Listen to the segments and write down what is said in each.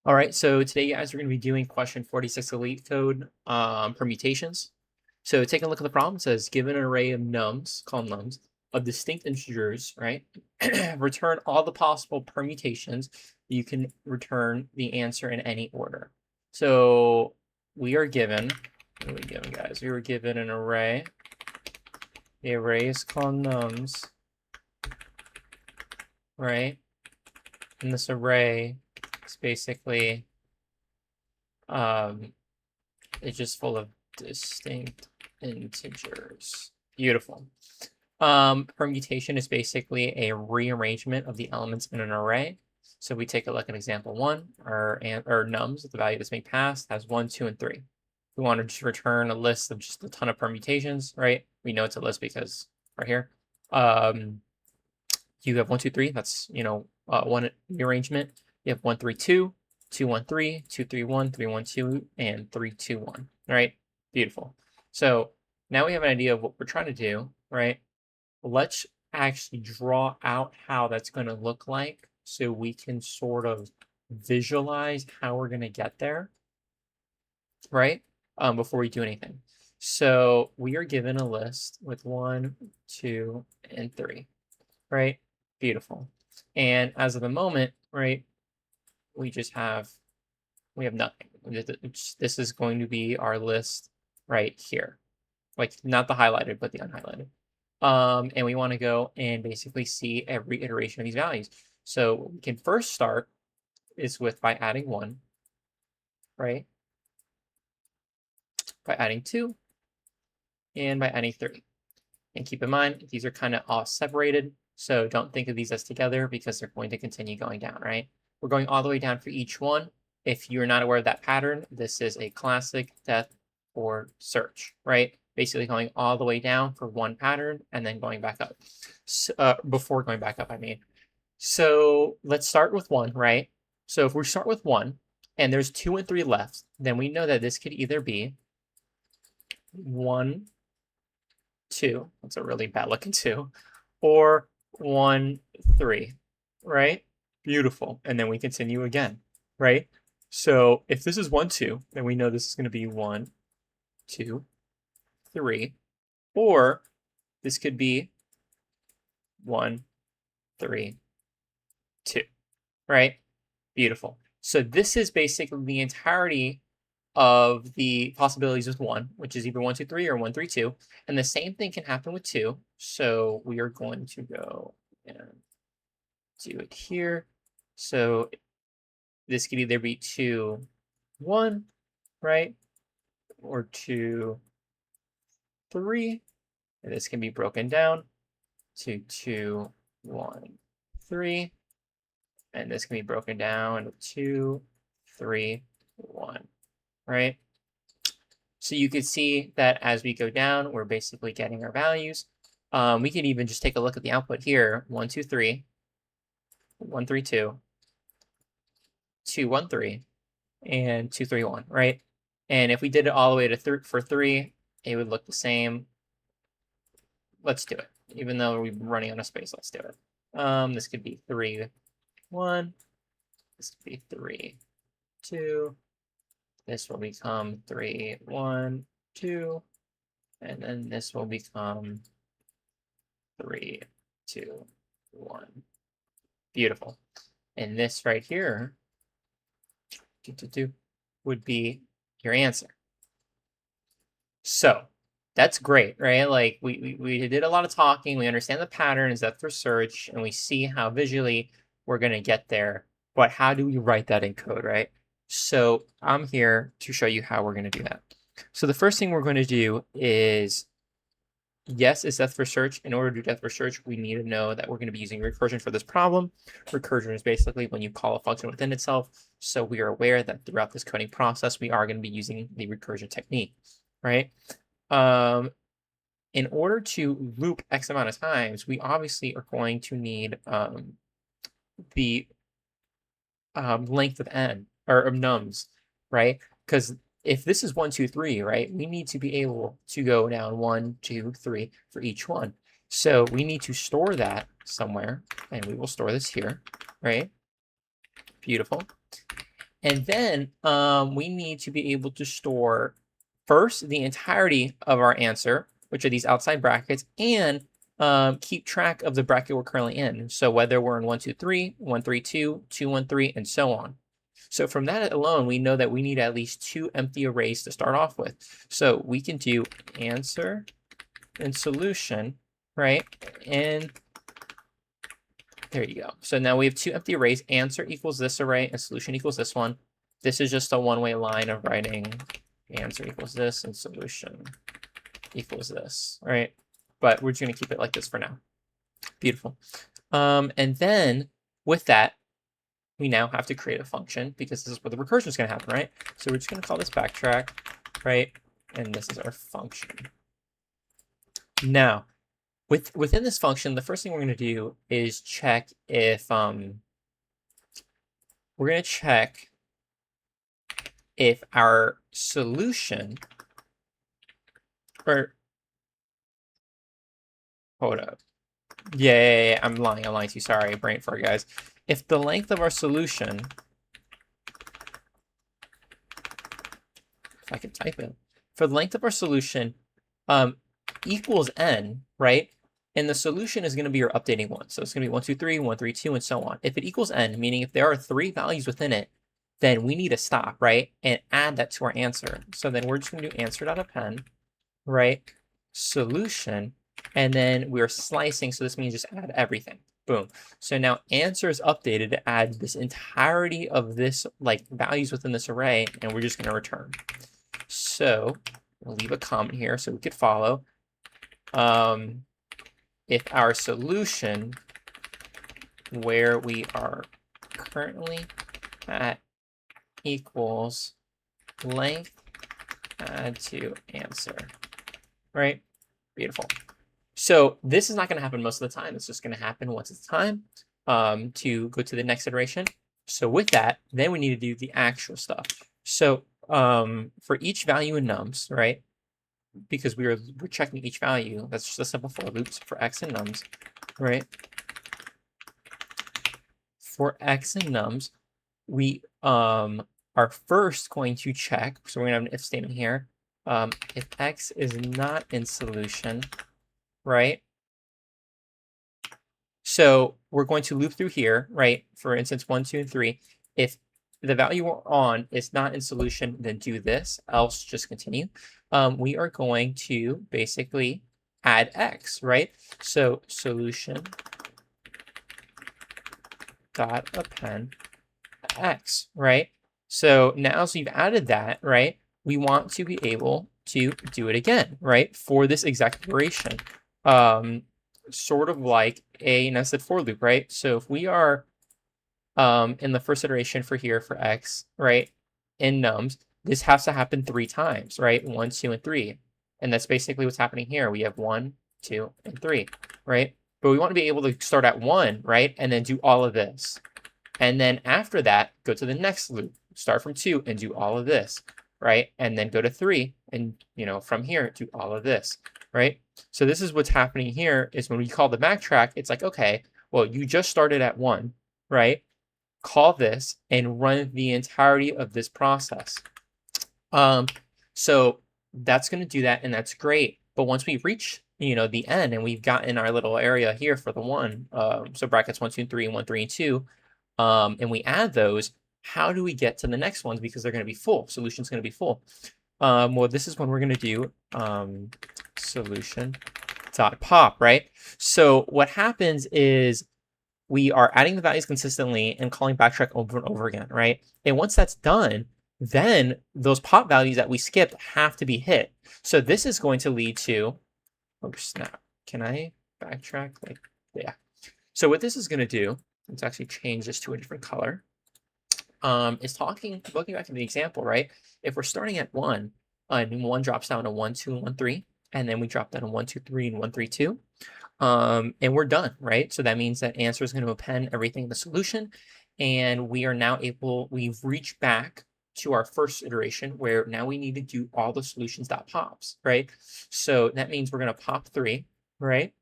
All right, so today, guys, we're going to be doing question 46 of LeetCode, permutations. So take a look at the problem. It says, given an array of nums, called nums, of distinct integers, right? Return all the possible permutations. You can return the answer in any order. So we are given, what are we given, guys? We were given an array. The array is called nums, right? And this array is basically it's just full of distinct integers. Beautiful. Permutation is basically a rearrangement of the elements in an array. So we take a look at example 1, our nums, the value that's being passed, has 1, 2, and 3. We want to just return a list of just a ton of permutations, right? We know it's a list because right here. You have 1, 2, 3. That's, one rearrangement. You have 1, 3, 2, 2, 1, 3, 2, 3, 1, 3, 1, 2, and 3, 2, 1. All right, beautiful. So now we have an idea of what we're trying to do, right? Let's actually draw out how that's going to look like so we can sort of visualize how we're going to get there, right? Before we do anything. So we are given a list with 1, 2, and 3, right? Beautiful. And as of the moment, right, we have nothing. This is going to be our list right here. Like not the highlighted, but the unhighlighted. And we want to go and basically see every iteration of these values. So we can first start is by adding 1, right? By adding 2, and by adding 3. And keep in mind, these are kind of all separated. So don't think of these as together because they're going to continue going down, right? We're going all the way down for each one. If you're not aware of that pattern, this is a classic depth or search, right? Basically going all the way down for one pattern and then going back up. So, before going back up, I mean. So let's start with 1, right? So if we start with 1 and there's 2 and 3 left, then we know that this could either be 1, 2. That's a really bad looking 2. Or 1, 3, right? Beautiful. And then we continue again, right? So if this is 1, 2, then we know this is going to be 1, 2, 3. Or this could be 1, 3, 2, right? Beautiful. So this is basically the entirety of the possibilities with 1, which is either 1, 2, 3 or 1, 3, 2. And the same thing can happen with 2. So we are going to go and do it here. So this could either be 2, 1, right? Or 2, 3. And this can be broken down to 2, 1, 3. And this can be broken down to 2, 3, 1, right? So you can see that as we go down, we're basically getting our values. We can even just take a look at the output here. 1, 2, 3, 1, 3, 2, 2, 1, 3, and 2, 3, 1, right? And if we did it all the way to for 3, it would look the same. Let's do it. Even though we've been running out of space, let's do it. This could be 3, 1. This could be 3, 2. This will become 3, 1, 2. And then this will become 3, 2, 1. Beautiful. And this right here would be your answer. So that's great, right? Like we did a lot of talking. We understand the pattern is depth for search, and we see how visually we're going to get there. But how do we write that in code, right? So I'm here to show you how we're going to do that. So the first thing we're going to do is, yes, it's depth first search. In order to do depth first search, we need to know that we're going to be using recursion for this problem. Recursion is basically when you call a function within itself. So we are aware that throughout this coding process, we are going to be using the recursion technique, right? In order to loop X amount of times, we obviously are going to need the length of n or of nums, right? Because if this is 1, 2, 3, right, we need to be able to go down 1, 2, 3 for each one. So we need to store that somewhere, and we will store this here, right? Beautiful. And then we need to be able to store first the entirety of our answer, which are these outside brackets, and keep track of the bracket we're currently in. So whether we're in 1, 2, 3, 1, 3, 2, 2, 1, 3, and so on. So from that alone, we know that we need at least 2 empty arrays to start off with. So we can do answer and solution, right? And there you go. So now we have 2 empty arrays. Answer equals this array and solution equals this one. This is just a one-way line of writing answer equals this and solution equals this, right? But we're just going to keep it like this for now. Beautiful. And then with that, we now have to create a function because this is where the recursion is going to happen, right? So we're just going to call this backtrack, right? And this is our function. Now, within this function, the first thing we're going to do is check if our solution, or hold up. Yeah, I'm lying to you. Sorry, brain fart, guys. If the length of our solution, if I can type it, for the length of our solution equals n, right? And the solution is going to be your updating one. So it's going to be 1, 2, 3, 1, 3, 2, and so on. If it equals n, meaning if there are 3 values within it, then we need to stop, right? And add that to our answer. So then we're just going to do answer.append, right? Solution. And then we're slicing. So this means just add everything. Boom. So now answer is updated to add this entirety of this like values within this array. And we're just going to return. So we'll leave a comment here so we could follow. If our solution where we are currently at equals length add to answer, right? Beautiful. So this is not going to happen most of the time. It's just going to happen once at a time to go to the next iteration. So with that, then we need to do the actual stuff. So for each value in nums, right? Because we're checking each value. That's just a simple for loops for x and nums, right? For x and nums, we are first going to check. So we're gonna have an if statement here. If x is not in solution, right? So we're going to loop through here, right? For instance, 1, 2, and 3. If the value we're on is not in solution, then do this, else just continue. We are going to basically add x, right? So solution dot append x, right? So now so you've added that, right? We want to be able to do it again, right? For this exact operation. Sort of like a nested for loop, right? So if we are in the first iteration for here for x, right, in nums, this has to happen 3 times, right? 1, 2, and 3. And that's basically what's happening here. We have 1, 2, and 3, right? But we want to be able to start at 1, right? And then do all of this. And then after that, go to the next loop. Start from 2 and do all of this, right? And then go to 3 and, from here, do all of this, right? So this is what's happening here is when we call the backtrack, it's like, okay, well, you just started at 1, right? Call this and run the entirety of this process. So that's going to do that, and that's great. But once we reach, the end, and we've gotten our little area here for the 1, so brackets 1, 2, and 3, and 1, 3, and 2, and we add those, how do we get to the next ones? Because they're going to be full. Solution's going to be full. Well, this is when we're going to do solution.pop, right? So what happens is we are adding the values consistently and calling backtrack over and over again, right? And once that's done, then those pop values that we skipped have to be hit. So this is going to lead to, oh snap, can I backtrack? Yeah. So what this is going to do, let's actually change this to a different color, is looking back to the example, right? If we're starting at 1, and 1 drops down to 1, 2, and 1, 3, and then we drop down to 1, 2, 3, and 1, 3, 2, and we're done, right? So that means that answer is going to append everything in the solution, and we are now we've reached back to our first iteration where now we need to do all the solutions.pops, right? So that means we're going to pop 3, right?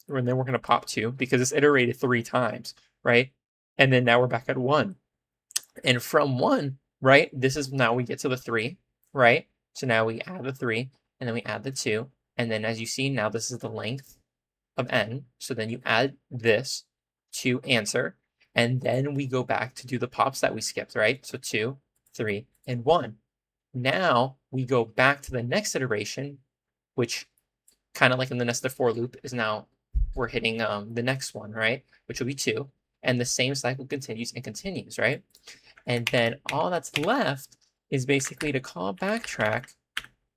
And then we're going to pop 2 because it's iterated 3 times, right? And then now we're back at 1. And from 1, right? This is now we get to the 3, right? So now we add the 3, and then we add the 2, and then as you see, now this is the length of n. So then you add this to answer, and then we go back to do the pops that we skipped, right? So 2, 3, and 1. Now we go back to the next iteration, which kind of like in the nested for loop is now we're hitting the next one, right? Which will be 2. And the same cycle continues and continues, right? And then all that's left is basically to call backtrack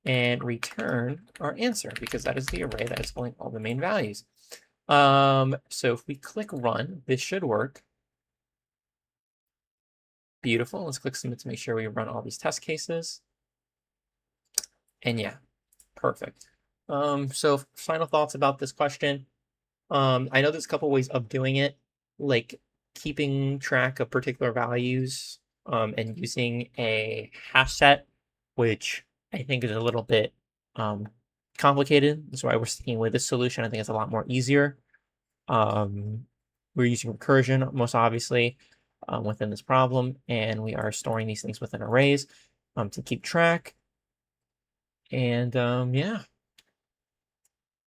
and return our answer, because that is the array that is holding all the main values. So if we click run, this should work. Beautiful. Let's click submit to make sure we run all these test cases. And yeah, perfect. So final thoughts about this question. I know there's a couple ways of doing it, like keeping track of particular values and using a hash set, which I think is a little bit complicated. That's why we're sticking with this solution. I think it's a lot more easier. We're using recursion, most obviously, within this problem, and we are storing these things within arrays to keep track. And yeah.